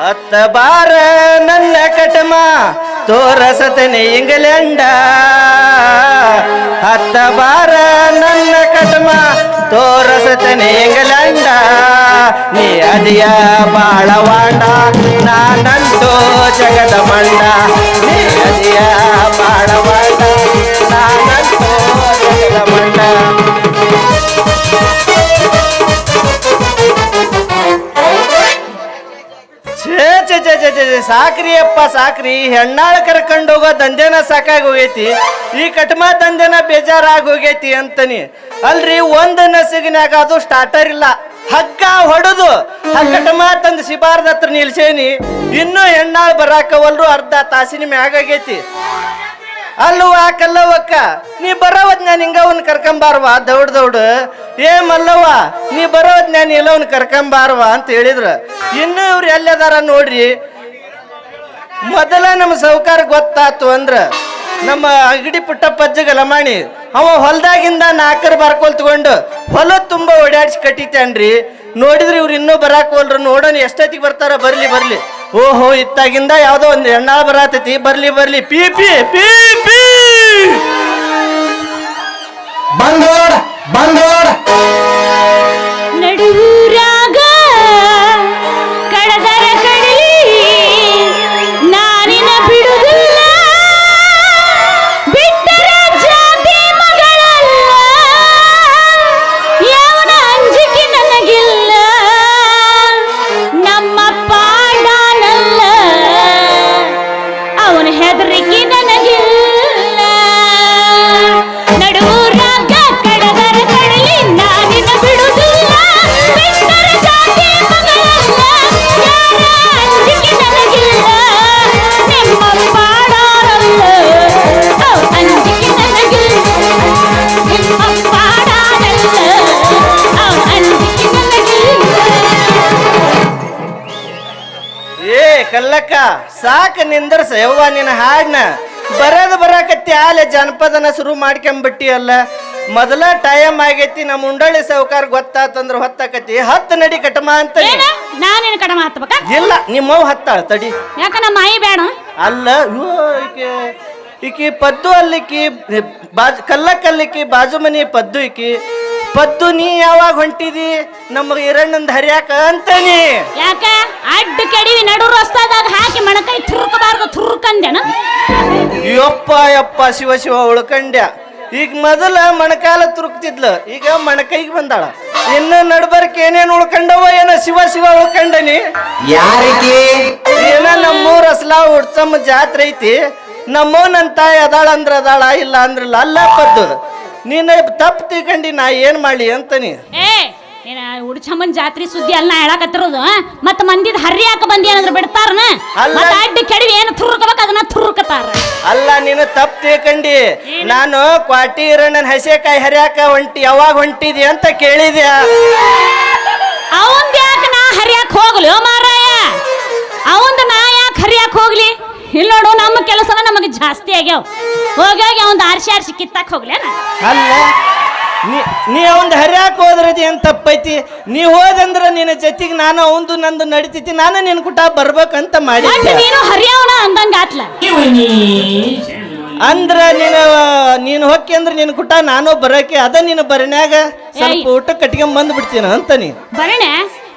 ಅತ್ತ ಬಾರ ನನ್ನ ಕಟಮ ತೋರಸತನೆ ಇಂಗ್ಲೆಂಡ ಅತ್ತ ಬಾರ ನನ್ನ ಕಟಮ ತೋರಸತನೆ ಇಂಗ್ಲೆಂಡ ನೀ ಅದಿಯ ಬಾಳವಾಂಡ ನಾನಂತೂ ಜಗದ ಮಂಡ ನೀ ಅದಿಯ ಬಾಳವಾಂಡ ನಾನಂತೂ ಜಗದ ಮಂಡ ಸಾಕ್ರಿ ಅಪ್ಪ ಸಾಕ್ರಿ ಹೆಣ್ಣಾಳ ಕರ್ಕೊಂಡು ಹೋಗೋ ದಂಧೆನ ಸಾಕಾಗಿ ಹೋಗೈತಿ ಈ ಕಟ್ಮ ದಂಧೆನ ಬೇಜಾರಾಗಿ ಹೋಗೈತಿ ಅಂತನಿ ಅಲ್ರಿ ಒಂದ್ ನಸಿಗಿನಾಗ ಅದು ಸ್ಟಾರ್ಟರ್ ಇಲ್ಲ ಹಗ್ಗ ಹೊಡೆದು ಕಟ್ಮ ತಂದು ಶಿಬಾರ್ದ ಹತ್ರ ನಿಲ್ಸೇನಿ ಇನ್ನೂ ಹೆಣ್ಣಾಳ್ ಬರಾಕವಲ್ರು ಅರ್ಧ ತಾಸಿನ ಮ್ಯಾಗೈತಿ ಅಲ್ಲವ ಕಲ್ಲವಕ್ಕ ನೀ ಬರೋವದ್ ನಾನು ಹಿಂಗವನ್ ಕರ್ಕೊಂಬಾರ್ವಾ ದೌಡ್ ಏ ಮಲ್ಲವ್ವ ನೀ ಬರೋವದ್ ನಾನು ಎಲ್ಲವನ್ ಕರ್ಕೊಂಬಾರ್ವಾ ಅಂತ ಹೇಳಿದ್ರ ಇನ್ನು ಇವ್ರು ಎಲ್ಲದಾರ ನೋಡ್ರಿ ಮೊದಲ ನಮ್ಮ ಸೌಕಾರ ಗೊತ್ತಾತು ಅಂದ್ರ ನಮ್ಮ ಅಂಗಡಿ ಪುಟ್ಟಪ್ಪಜ್ಜಗ ಲಮಾಣಿ ಅವ ಹೊಲ್ದಾಗಿಂದ ನಾಲ್ಕರ ಬಾರ್ಕೋಲ್ ತಗೊಂಡು ಹೊಲ ತುಂಬಾ ಓಡಾಡ್ಸಿ ಕಟ್ಟಿತೇನ್ರಿ ನೋಡಿದ್ರಿ ಇವ್ರು ಇನ್ನೂ ಬರಾಕೋಲ್ರು ನೋಡೋಣ ಎಷ್ಟೊತ್ತಿಗೆ ಬರ್ತಾರ ಬರ್ಲಿ ಓಹೋ ಇತ್ತಾಗಿಂದ ಯಾವ್ದೋ ಒಂದು ಹೆಣ್ಣಾಳ ಬರತೈತಿ ಬರ್ಲಿ ಪಿ ಪಿ ಪಿ ಪಿ ಬಂದೋಡ ನಡುರಾಗ ಕಡದರ ಕಡಲಿ ನಾನಿನ ಬಿಡುದಿಲ್ಲ ಬಿಟ್ಟರ ಜಾತಿ ಮಗಳಲ್ಲ ಯಾವನ ಅಂಜಿಕೆ ನನಗಿಲ್ಲ ನಮ್ಮ ಪಾಡಾನಲ್ಲ ಅವನ ಹೆದರಿಕೆ ನನಗಿಲ್ಲ ನಡುರಾಗ ಕಡದರ ಕಡಲಿ ನಾನಿನ ಬಿಡುದಿಲ್ಲ ಬಿಟ್ಟರ ಜಾತಿ ಮಗಳಲ್ಲ ಯಾರ ಅಂಜಿಕೆ ನನಗಿಲ್ಲ ನಿಮ್ಮ ಪಾಡಾನಲ್ಲ ಅವ ಅಂಜಿಕೆ ನನಗಿಲ್ಲ ನಿಮ್ಮ ಪಾಡಾನಲ್ಲ ಅವ ಅಂಜಿಕೆ ನನಗಿಲ್ಲ ಏ ಕಲ್ಲಕ್ಕ ಸಾಕ ನಿಂದರ್ಸ ಯವ್ವ ನಿನ್ನ ಹಾಡ್ನ ಬರಾಕತ್ತಿ ಆಲೆ ಜನಪದನ ಶುರು ಮಾಡ್ಕೊಂಬಿಟ್ಟಿ ಅಲ್ಲ ಮೊದಲ ಟೈಮ್ ಆಗೈತಿ ನಮ್ಮ ಉಂಡಳಿ ಸೌಕಾರ ಗೊತ್ತಾತಂದ್ರ ಹೊತ್ತಾಕತಿ ಹತ್ತು ನಡಿ ಕಟಮ ಅಂತ ಏನ ನಾನೇನು ಕಡಿಮೆ ಹತ್ಬೇಕ ಇಲ್ಲ ನಿಮ್ಮವ್ ಹತ್ತಾಳ ತಡಿ ಯಾಕ ನಮ್ಮ ಮಾಯಿ ಬೇಡ ಅಲ್ಲ ಈಕಿ ಪದ್ದು ಅಲ್ಲಿಕ್ಕಿ ಕಲ್ಲಕ್ಕಲ್ಲಿಕ್ಕಿ ಬಾಜು ಮನಿ ಪದ್ದು ಈಕಿ ಪದ್ದು ನೀ ಯಾವಾಗ ಹೊಂಟಿದಿ ನಮಗ ಹಿರಣ್ಣಂದ ಹರಿಯಾಕ ಅಂತಾನಿ ಯಾಕ ಅಡ್ಡ ಕೆಡಿವಿ ನಡು ರಸ್ತಾದಾಗ ಹಾಕಿ ಮಣಕೈ ತುರ್ಕಬಾರ್ದು ತುರ್ಕಂದೇನ ಯಪ್ಪ ಶಿವ ಉಳ್ಕಂಡ್ಯ ಈಗ ಮೊದಲ ಮಣಕಾಲ ತುರುಕ್ತಿದ್ಲ ಈಗ ಮಣಕೈಗೆ ಬಂದಾಳ ಇನ್ನು ನಡ್ಬರ್ಕ್ ಏನೇನ್ ಉಳ್ಕಂಡವ ಏನ ಶಿವ ಉಳ್ಕಂಡನಿ ಯಾರಿಗೆ ಏನ ನಮ್ಮೂರ ಅಸ್ಲಾ ಉಡ್ಸಮ್ಮ ಜಾತ್ರೆ ಐತಿ ನಮ್ಮವನಂತ ತಾಯಿ ಅದಾಳ ಇಲ್ಲ ಅಂದ್ರಲ್ಲ ಅಲ್ಲ ಪದ್ದು ನೀನ ತಪ್ಪು ತಿಳ್ಕಂಡಿ ನಾ ಏನ್ ಮಾಡ್ಲಿ ಅಂತನಿ ಏ ನೀನ ಉಡ್ಚಮ್ಮನ್ ಜಾತ್ರೆ ಸುದ್ದಿ ಅಲ್ಲ ಹೇಳಕತ್ತಿರೋದು ಮತ್ತ ಮಂದಿದ ಹರಿಯಾಕ ಬಂದಿ ಏನಾದ್ರು ಬಿಡ್ತಾರನ ಮತ್ತ ಅಡ್ಡ ಕೆಡವಿ ಏನು ತುರ್ಕಬೇಕು ಅದನ್ನ ತುರ್ಕತಾರ ಅಲ್ಲ ನೀನು ತಪ್ಪು ತಿಳ್ಕಂಡಿ ನಾನು ಕ್ವಾಟಿ ಹಿರಣ್ಣನ ಹಸೆಕಾಯಿ ಹರಿಯಾಕ ಯಾವಾಗ ಹೊಂಟಿದಿ ಅಂತ ಕೇಳಿದ್ಯಾ ಅವಂದ ಯಾಕೆ ನಾ ಹರಿಯಾಕ ಹೋಗ್ಲಿ ಮಾರಾಯ ಅವಂದ ನಾ ಯಾಕೆ ಹರಿಯಾಕ ಹೋಗ್ಲಿ ಇಲ್ಲ ನೋಡು ನಮ್ಮ ಕೆಲಸನ ನಮಗೆ ಜಾಸ್ತಿ ಆಗ್ಯಾವ ಹೋಗಿ ಅವಂದ ಆರ್ಸಿ ಕಿತ್ತಾಕ್ ಹೋಗ್ಲಿ ಅಲ್ಲ ನೀ ಅವಂದ ಹರಿಯಾಕ ಹೋದ್ರದಿ ಏನ್ ತಪ್ಪೈತಿ ನೀ ಹೋದಂದ್ರ ನಿನ್ನ ಜೊತೆಗೆ ನಾನು ಅವಂದು ನಂದು ನಡಿತೈತಿ ನಾನು ನಿನ್ ಕುಟ ಬರ್ಬೇಕಂತ ಮಾಡಿ ನೀನು ಹರಿಯಾವಣ ಅಂದಂಗ ಆತ್ಲ ಅಂದ್ರ ನೀನು ಹೊಕ್ಕಿ ಅಂದ್ರ ನಿನ್ ಕುಟ ನಾನು ಬರಕ್ಕೆ ಅದ ನೀನು ಬರನ್ಯಾಗ ಸ್ವಲ್ಪ ಊಟ ಕಟ್ಕೊಂಡ್ ಬಂದ್ ಬಿಡ್ತೀನ ಅಂತ ನೀ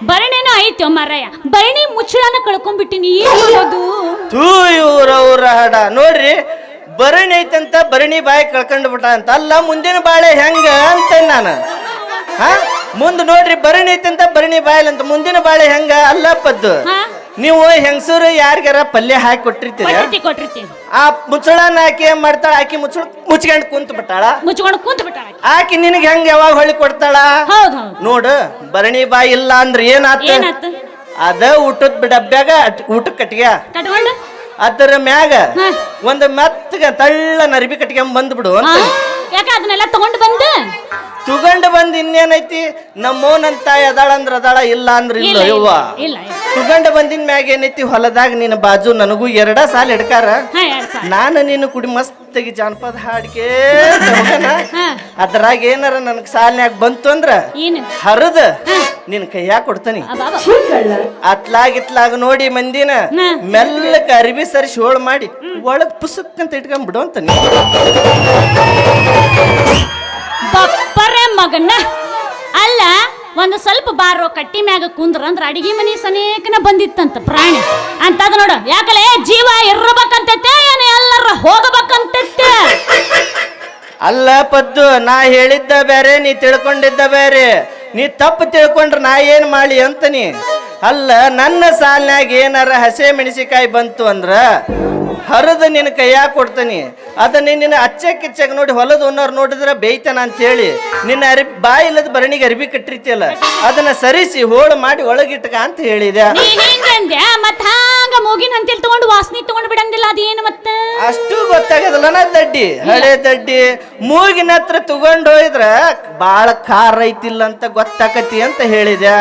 ಬರಣೆನೂ ಐತಿ ಮಾರಾಯ ಬರಣಿ ಮುಚ್ಚಳನ ಕಳ್ಕೊಂಡ್ಬಿಟ್ಟಿನಿ ಏನು ತೂ ಇವ್ರ ಹಾಡ ನೋಡ್ರಿ ಭರಣಿ ಐತಂತ ಭರಣಿ ಬಾಯಿ ಕಳ್ಕೊಂಡ್ ಬಿಟ್ಟ ಅಂತ ಅಲ್ಲ ಮುಂದಿನ ಬಾಳೆ ಹೆಂಗ ಅಂತ ನಾನು ಮುಂದ್ ನೋಡ್ರಿ ಭರಣಿ ಐತಂತ ಭರಣಿ ಬಾಯಲಂತ ಮುಂದಿನ ಬಾಳೆ ಹೆಂಗ ಅಲ್ಲ ಪದ್ದು ನೀವು ಹೆಂಗಸೂರು ಯಾರಿಗಾರ ಪಲ್ಯ ಹಾಕಿ ಕೊಟ್ಟಿರ್ತೀರಿ ಆ ಮುಚ್ಚಳನ ಆಕಿ ಏನ್ ಮಾಡ್ತಾಳ ಆಕಿ ಮುಚ್ಕೊಂಡ್ ಕುಂತ ಬಿಟ್ಟಾಳ ಆಕಿ ನಿನಗೆ ಹೆಂಗ ಯಾವಾಗ ಹೊಳಿ ಕೊಡ್ತಾಳ ನೋಡು ಭರಣಿ ಬಾಯಿ ಇಲ್ಲ ಅಂದ್ರ ಏನಾತ ಅದ ಊಟದ ಡಬ್ಬ್ಯಾಗ ಊಟ ಕಟ್ಟಿಗೆ ಅದರ ಮ್ಯಾಗ ಒಂದು ಮೆತ್ತಗ ತಳ್ಳ ನರಿಬಿ ಕಟ್ಕೊಂಡ್ ಬಂದ್ಬಿಡು ಅಂತ ಅದನ್ನೆಲ್ಲ ತಗೊಂಡು ಬಂದ್ ಇನ್ನೇನೈತಿ ನಮ್ಮೋನಂತ ಅದಾಳಂದ್ರ ಅದಾಳ ಇಲ್ಲ ಅಂದ್ರ ಇಲ್ಲ ಯವ್ವ ತಗೊಂಡು ಬಂದಿನ ಮ್ಯಾಗ ಏನೈತಿ ಹೊಲದಾಗ ನಿನ್ನ ಬಾಜು ನನಗೂ 2 ಸಾಲ ಹಿಡ್ಕಾರ ನಾನು ನೀನು ಕುಡಿ ಮಸ್ತಾಗಿ ಜಾನಪದ ಹಾಡ್ಕೆ ಅದ್ರಾಗ ಏನಾರ ನನಗ್ ಸಾಲ್ನ್ಯಾಗ ಬಂತು ಅಂದ್ರ ಹರಿದ ನಿನ್ ಕೈಯಾಗ ಕೊಡ್ತಾನಿ ಅಬ್ಬಾಬ. ಅತ್ಲಾಗಿತ್ಲಾಗ ನೋಡಿ ಮಂದಿನ ಹಾ. ಮೆಲ್ಲಕ ಅರಿವಿ ಸರಿಸಿ ಹೋಳು ಮಾಡಿ ಒಳಗ್ ಪುಸ್ತಕ ಅಂತ ಇಟ್ಕೊಂಡ್ ಬಿಡು ಅಂತ ನೀ. ಬಪ್ಪರೆ ಮಗನ್ನ ಅಲ್ಲ ಒಂದು ಸ್ವಲ್ಪ ಬಾರೋ ಕಟ್ಟಿ ಮ್ಯಾಗ ಕುಂದ್ರ ಅಂದ್ರ ಅಡಿಗೆ ಮನಿ ಸನೇಕನ ಬಂದಿತ್ತಂತ ಪ್ರಾಣಿ ಅಂತದ ನೋಡು. ಯಾಕಲೆ ಜೀವ ಇರ್ಬೇಕಂತೈತೆ ಏನ ಎಲ್ಲರ ಹೋಗಬೇಕಂತೈತೆ? ಅಲ್ಲ ಪದ್ದು, ನಾ ಹೇಳಿದ್ದ ಬೇರೆ, ನೀ ತಿಳ್ಕೊಂಡಿದ್ದ ಬೇರೆ. ನೀ ತಪ್ಪು ತಿಳ್ಕೊಂಡ್ರ ನಾ ಏನ್ ಮಾಡಿ ಅಂತನಿ. ಅಲ್ಲ, ನನ್ನ ಸಾಲಿನಾಗ ಏನಾರ ಹಸೆ ಮೆಣಸಿಕಾಯಿ ಬಂತು ಅಂದ್ರ ಹರಿದು ನಿನ್ನ ಕೈಯಾಗ ಕೊಡ್ತಾನಿ. ಅದನ್ನ ನಿನ್ನ ಅಚ್ಚಕ್ಕಿಚ್ಚಾಗ ನೋಡಿ ಹೊಲದ ಓನರ್ ನೋಡಿದ್ರ ಬೇಯ್ತಾನ ಅಂತ ಹೇಳಿ ನಿನ್ನ ಬಾಯಿ ಇಲ್ಲದ ಭರಣಿಗೆ ಅರಿವಿ ಕಟ್ಟಿರ್ತಿಯಲ್ಲ, ಅದನ್ನ ಸರಿಸಿ ಹೋಳು ಮಾಡಿ ಒಳಗಿಟ್ಕ ಅಂತ ಹೇಳಿದೆ. ಮತ್ತ ಹಾಂಗ ಮೂಗಿನ ಹಂತೇಳಿ ತಗೊಂಡು ವಾಸನೆ ತಗೊಂಡು ಬಿಡಂಗಿಲ್ಲ ಅದೇನು ಮತ್ತ ಅಷ್ಟು ಗೊತ್ತಾಗದಲ್ಲ ನಾ ದಡ್ಡಿ, ಹಳೆ ದಡ್ಡಿ. ಮೂಗಿನ ಹತ್ರ ತಗೊಂಡು ಹೋಯ್ದ್ರ ಬಾಳ ಖಾರ ಐತಿಲ್ಲ ಅಂತ ಗೊತ್ತಾಕತಿ ಅಂತ ಹೇಳಿದೆ.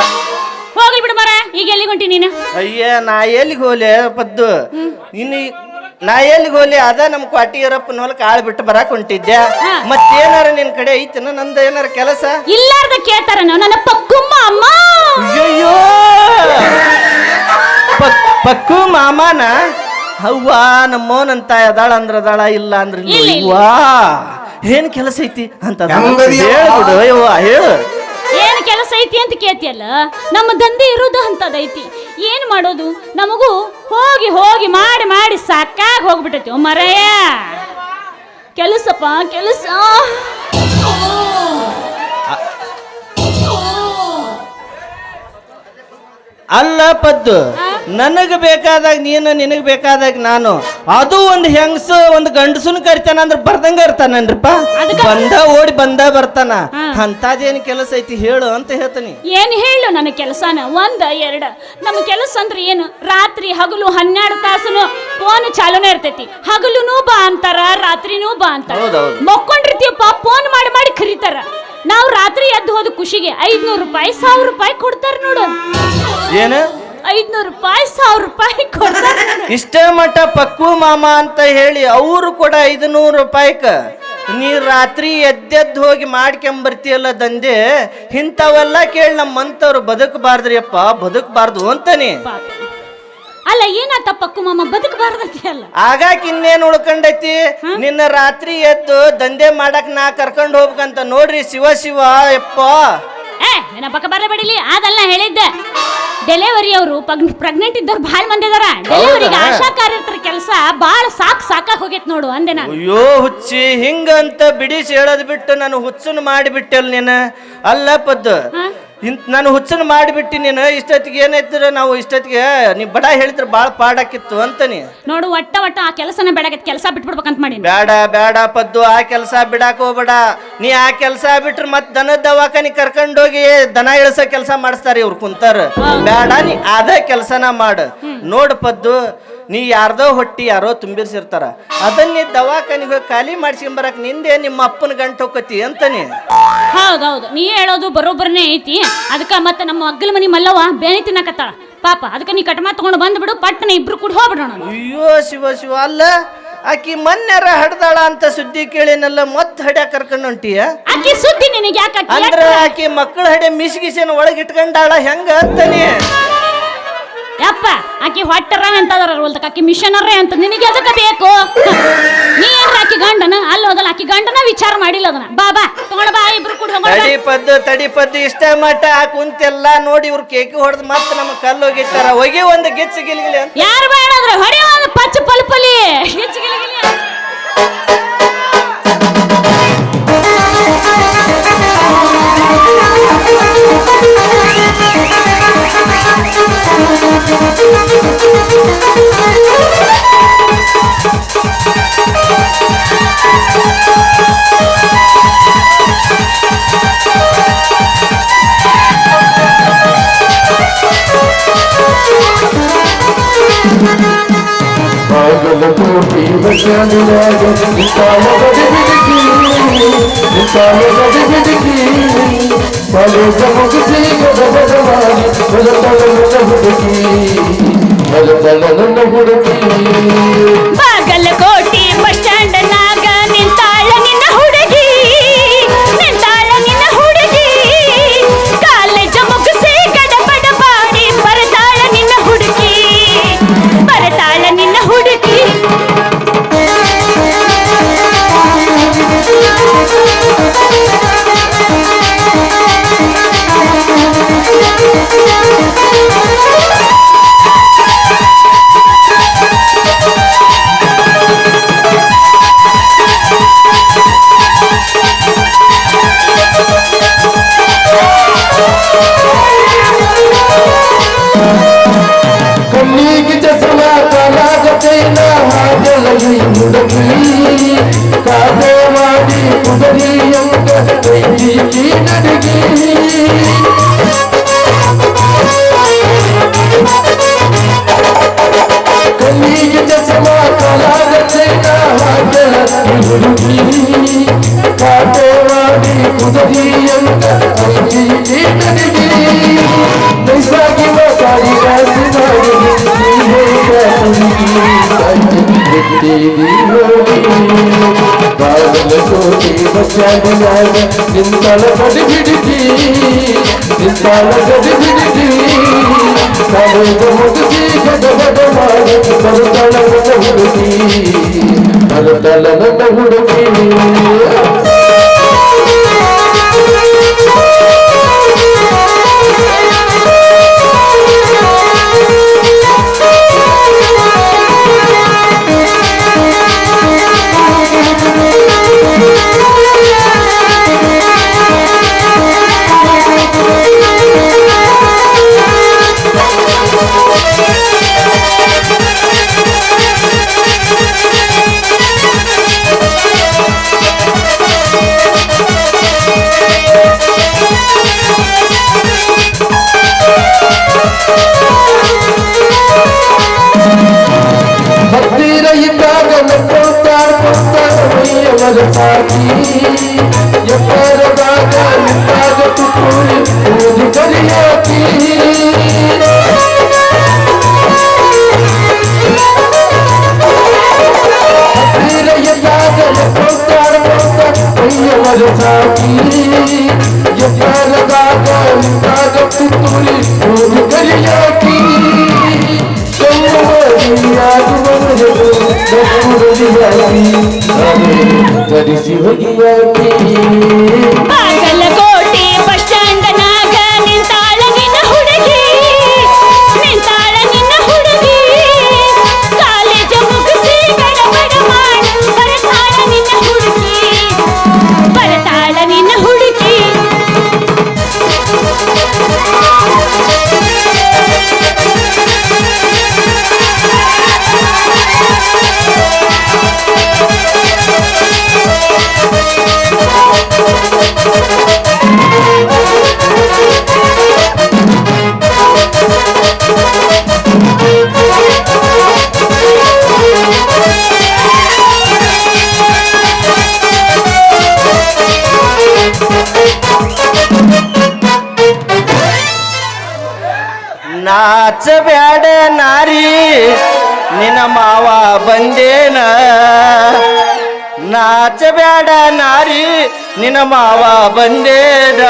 ಹೋಗ್ಲಿ ಬಿಡು ಮರ, ಈಗ ಎಲ್ಲಿಗೆ ಹೊಂಟಿ ನೀನು? ಅಯ್ಯ, ನಾ ಎಲ್ಲಿಗೆ ಹೋಲಿ ಪದ್ದು, ಇನ್ನು ನಾ ಎಲ್ಲಿಗೆ ಹೋಲಿ? ಅದ ನಮ್ ಕ್ವಾಟಿ ಇರಪ್ಪನ ಹೊಲಕ್ಕೆ ಆಳ್ ಬಿಟ್ಟು ಬರಾಕ್ ಹೊಂಟಿದ್ದೆ. ಮತ್ತೇನಾರ ನಿನ್ ಕಡೆ ಐತನ ನಂದ ಏನಾರ ಕೆಲಸ? ಇಲ್ಲಾರ್ದ ಕೇಳ್ತಾರ ನನ್ನ ಪಕ್ಕುಮ್ಮ ಅಮ್ಮ. ಅಯ್ಯೋ, ಪಕ್ಕು ಮಾಮಾನ ಅವ್ವ ನಮ್ಮೋನಂತ ಅದಾಳ ಅಂದ್ರ ಅದಾಳ, ಇಲ್ಲ ಅಂದ್ರ ಇಲ್ವಾ. ಏನ್ ಕೆಲಸ ಐತಿ ಅಂತ ಹೇಳ್ಬಿಡು. ಅಯ್ಯವ್ವ ಹೇಳು, ಏನ್ ಕೆಲಸ ಐತಿ ಅಂತ ಕೇಳ್ತಿಯಲ್ಲ? ನಮ್ಮ ದಂಧೆ ಇರೋದು ಅಂತದೈತಿ. ಏನ್ ಮಾಡೋದು? ನಮಗೂ ಹೋಗಿ ಹೋಗಿ ಮಾಡಿ ಮಾಡಿ ಸಾಕಾಗಿ ಹೋಗ್ಬಿಟ್ಟೈತಿ. ಮರಯ್ಯ ಕೆಲಸಪ್ಪ ಕೆಲಸ. ಅಲ್ಲ ಪದ್ದು, ನನಗ್ ಬೇಕಾದಾಗ ನೀನು, ನಿನಗ್ ಬೇಕಾದಾಗ ನಾನು. ಅದು ಒಂದು ಹೆಂಗಸು ಒಂದು ಗಂಡಸುನ್ ಕರಿತಾನ ಅಂದ್ರ ಬರ್ದಂಗ ಇರ್ತಾನನ್ರಿಪ್ಪ. ಬಂದ ಓಡಿ ಬಂದ ಬರ್ತಾನ. ಅಂತದೇನು ಕೆಲಸ ಐತಿ ಹೇಳು ಅಂತ ಹೇಳ್ತಾನಿ. ಏನ್ ಹೇಳು ನನ್ನ ಕೆಲಸನ? ಒಂದ ಎರಡ. ನಮ್ಮ ಕೆಲಸ ಅಂದ್ರೆ ಏನು? ರಾತ್ರಿ ಹಗಲು 12 ತಾಸನು ಫೋನ್ ಚಾಲೂನೇ ಇರ್ತೈತಿ. ಹಗಲುನೂ ಬಾ ಅಂತಾರ, ರಾತ್ರಿನೂ ಬಾ ಅಂತಾರ. ಮಕ್ಕೊಂಡಿರ್ತೀವಪ್ಪ, ಫೋನ್ ಮಾಡಿ ಮಾಡಿ ಕರೀತಾರ. ನಾವು ರಾತ್ರಿ ಎದ್ದು ಹೋದ ಖುಷಿಗೆ 500 ರೂಪಾಯಿ 1000 ರೂಪಾಯಿ ಕೊಡ್ತಾರ ನೋಡು. ಏನು 500 ರೂಪಾಯಿ 1000 ರೂಪಾಯಿ ಕೊಡ್ತಾರ? ಇಷ್ಟೇ ಮಟ್ಟ ಪಕ್ಕು ಮಾಮ ಅಂತ ಹೇಳಿ ಅವರು ಕೂಡ 500 ರೂಪಾಯಿಕ ನೀ ರಾತ್ರಿ ಎದ್ದೆದ್ದು ಹೋಗಿ ಮಾಡ್ಕೊಂಬರ್ತೀಯಲ್ಲ ದಂಧೆ. ಇಂಥವೆಲ್ಲ ಕೇಳಿ ನಮ್ಮಂತವ್ರು ಬದುಕಬಾರ್ದ್ರಿ ಅಪ್ಪ, ಬದುಕಬಾರ್ದು ಅಂತಾನೆ. ಅಲ್ಲ ಏನಾತ ಪಕ್ಕು ಮಾಮ ಬದುಕಬಾರ್ದತಿ? ಅಲ್ಲ ಆಗಾಕ ಇನ್ನೇನ್ ಉಳ್ಕೊಂಡೈತಿ? ನಿನ್ನ ರಾತ್ರಿ ಎದ್ದು ದಂಧೆ ಮಾಡಕ್ ನಾ ಕರ್ಕೊಂಡು ಹೋಗ್ಬೇಕಂತ ನೋಡ್ರಿ. ಶಿವ ಶಿವ ಯಪ್ಪ. ಏನ ಪಕ್ಕ ಬರಬೇಡಿಲಿ, ಅದಲ್ಲ ಹೇಳಿದ್ದೆ. ಡೆಲಿವರಿ ಅವರು ಪ್ರೆಗ್ನೆಂಟ್ ಇದ್ದವ್ರು ಭಾಳ ಮಂದಿ ಅದಾರ. ಡೆಲಿವರಿಗೆ ಆಶಾ ಕಾರ್ಯಕರ್ತರ ಕೆಲಸ ಭಾಳ ಸಾಕಾಗಿ ಹೋಗೈತ್ ನೋಡು ಅಂದೆ ನಾನು. ಅಯ್ಯೋ ಹುಚ್ಚಿ, ಹಿಂಗಂತ ಬಿಡಿಸಿ ಹೇಳೋದ್ ಬಿಟ್ಟು ನಾನು ಹುಚ್ಚನ್ ಮಾಡಿಬಿಟ್ಟಲ್ ನೀನು. ಅಲ್ಲ ಪದ್ದು, ನಾನು ಹುಚ್ಚನ್ ಮಾಡಿಬಿಟ್ಟಿ ನೀನು. ಇಷ್ಟೊತ್ತಿಗೆ ಏನಾಯ್ತು? ನಾವು ಇಷ್ಟೊತ್ತಿಗೆ ನೀ ಬಡ ಹೇಳಿದ್ರೆ ಬಾಳ ಪಾಡಾಕಿತ್ತು ಅಂತಾನಿ ನೋಡು. ಒಟ್ಟ ಆ ಕೆಲಸನ ಬೇಡಾಗೈತಿ, ಕೆಲಸ ಬಿಟ್ಬಿಡ್ಬೇಕಂತ ಮಾಡಿ. ಬೇಡ ಬೇಡ ಪದ್ದು, ಆ ಕೆಲಸ ಬಿಡಾಕ ಹೋಗ್ಬೇಡ. ನೀ ಆ ಕೆಲಸ ಬಿಟ್ರೆ ಮತ್ ದನದ ದವಾಖಾನಿ ಕರ್ಕೊಂಡೋಗಿ ದನ ಇಳಿಸೋ ಕೆಲಸ ಮಾಡಿಸ್ತಾರ ಇವ್ರು ಕುಂತಾರ. ಬೇಡ, ನೀ ಅದ ಕೆಲಸನ ಮಾಡು. ನೋಡು ಪದ್ದು, ನೀ ಯಾರ್ದೋ ಹೊಟ್ಟಿ ಯಾರೋ ತುಂಬಿರ್ಸಿರ್ತಾರ, ಅದನ್ನ ನೀ ದವಾಖಾನಿಗೆ ಹೋಗಿ ಖಾಲಿ ಮಾಡ್ಸ್ಕೊಂಬರಕ್ ನಿಂದೆ ನಿಮ್ಮ ಅಪ್ಪನ ಗಂಟು ಹೋಗತಿ ಅಂತಾನೆ. ಹೌದೌದು, ನೀ ಹೇಳೋದು ಬರೋಬ್ಬರನೇ ಐತಿ. ಅದಕ್ಕ ಮತ್ತೆ ನಮ್ಮ ಅಗ್ಗಲ ಮನಿ ಮಲ್ಲವ್ವ ಬೇನೆ ತಿನ್ನಕತ್ತಾಳ ಪಾಪ. ಅದಕ್ಕೆ ನೀ ಕಟ್ಮಾ ತಗೊಂಡು ಬಂದ್ಬಿಡು, ಪಟ್ಟನ ಇಬ್ರು ಕೂಡ ಹೋಗ್ಬಿಡೋಣ. ಅಯ್ಯೋ ಶಿವ ಶಿವ. ಅಲ್ಲ, ಆಕಿ ಮೊನ್ನೆರ ಹಡ್ದಾಳ ಅಂತ ಸುದ್ದಿ ಕೇಳಿನಲ್ಲ, ಮತ್ ಹಡ್ಯಾ ಕರ್ಕೊಂಡು ಹೊಂಟಿಯ? ಆಕಿ ಸುದ್ದಿ ನಿನಗೆ ಯಾಕೆ? ಅಂದ್ರ ಆಕಿ ಮಕ್ಕಳ ಹಡೆ ಮಿಸ್ಗಿಸೇನ ಒಳಗೆ ಇಟ್ಕೊಂಡಾಳ ಹೆಂಗ ಅಂತಾನೆ. ಯಪ್ಪ, ಆಕಿ ಹೊಟ್ಟರ ಅಂತದಾರ ಆಕಿ ಮಿಷನರೇ ಅಂತ ನಿನಗೆ ಅದಕ್ಕೆ ಬೇಕು? ನೀ ಏನ್ರ ಆಕಿ ಗಂಡನ ಅಲ್ಲೋದಲ್ಲ, ಆಕಿ ಗಂಡನ ವಿಚಾರ ಮಾಡಿಲ್ಲ ಅದನ್ನ. ಬಾ ತಗೊಂಡ ಬಾ, ಇಬ್ರು ಕೂಡ ತಡಿ ಪದ್ದು ಇಷ್ಟ ಮಟ್ಟ ಕುಂತೆಲ್ಲ ನೋಡಿ ಇವ್ರು ಕೇಕಿ ಹೊಡೆದ್ ಮತ್ತ ನಮ್ಮ ಕಲ್ಲು ಹೋಗಿತ್ತಾರ. ಹೋಗಿ ಒಂದು ಗಿಚ್ಚು ಗಿಲಿಗಿಲಿ ಅಂತ ಯಾರು ಬೇಡಂದ್ರೆ ಹೊಡೆ ಒಂದು ಪಚ್ಚ ಪಲ್ಪಲಿ ಗಿಚ್ಚು ಗಿಲಿಗಿಲಿ. ಬಾಗಲಕೋಟೆ ಬಸವರಾಜ ನಿಂತಾಳ ಬಡಿಬಿಡಿಕಿ, ನಿಂತಾಳ ಬಡಿಬಿಡಿಕಿ, ಬಾಲಕ ಮುಗಿಸಿ ಬಡಬಡವಾಡಿ ಬಲತಳ ನನ್ನ ಹುಡುಕಿ, ಬಲತಳ ನನ್ನ ಹುಡುಕಿ. ಬಾಗಲಕೋಟೆ ಬಸ್ ಸ್ಟ್ಯಾಂಡ್ ನಾಗ ನಿಂತಾಳ ನಿನ್ನ ಹುಡುಗಿ, ನಿಂತಾಳ ನಿನ್ನ ಹುಡುಗಿ. ಕಾಲೇಜ ಮುಗಿಸಿ ಕಾಟವಾಡಿ ಕುದರಿಯಂಗ ಕೈಗಿ ನಡಿಗೆ ಕಲ್ಲಿಗೆ ಚಸಮ ಕಲಾದ ಚೈನ ಹಾಕಲ ಹುಡುಗಿ ಕಾಟವಾಡಿ ಕುದರಿಯಂಗ ಕೈಗಿ ನಡಿಗೆ ನೈಸಾಗಿ ಮಾತಾಡಿ ರಾಸಿ ಬಾಗಲಕೋಟೆ ಬಚ್ಚಾಡಿಯಾಗ ನಿಂತಳ ಗಡಿ ಬಿಡಿಸಿ ನಿಂತಳ ಗಡಿ ಬಿಡಿಸಿ ಕಾಲೇಜ ಮುಗಿಸಿ ಗಡಬಡ ಮಾಡಿ ಬರುತ್ತಳ ನನ್ನ ಹುಡುಗಿ ಬರುತ್ತಳ ನನ್ನ ಹುಡುಗಿ ಹತ್ತಿರ ಇದ್ದಾಗ ಮೈಯವರ ಸಾಕಿ ಎಪ್ಪರದಾಗ ನಿಂತಾಗ ತುತ್ತೂರಿ ಊದಿ ಕರಿಯಾಕಿ ಹತ್ತಿರ ಇದ್ದಾಗ ಮೈಯವರ ಸಾಕಿ ಎಪ್ಪರದಾಗ ನಿಂತಾಗ ತುತ್ತೂರಿ ಊದಿ ಕರಿಯಾಕಿ ಧರಿಸಿ ಹೋಗಿಯಾಕಿ ಬಾಗಲಕೋಟೆ ಬಸ್ ಸ್ಟ್ಯಾಂಡ್ನಾಗ ನಿಂತಾಳ ನಿನ್ನ ಹುಡುಗಿ ನಿಂತಾಳ ನಿನ್ನ ಹುಡುಗಿ ಕಾಲೇಜ ಮುಗಿಸಿ ಗಡಬಡ ಮಾಡಿ ಬರ್ತಾಳ ನಿನ್ನ ಹುಡುಗಿ ಬರ್ತಾಳ ನಿನ್ನ ಹುಡುಗಿ ನಾಚಬ್ಯಾಡ ನಾರಿ ನಿನ್ನ ಮಾವ ಬಂದೇನ ನಾಚಬ್ಯಾಡ ನಾರಿ ನಿನ್ನ ಮಾವ ಬಂದೇನ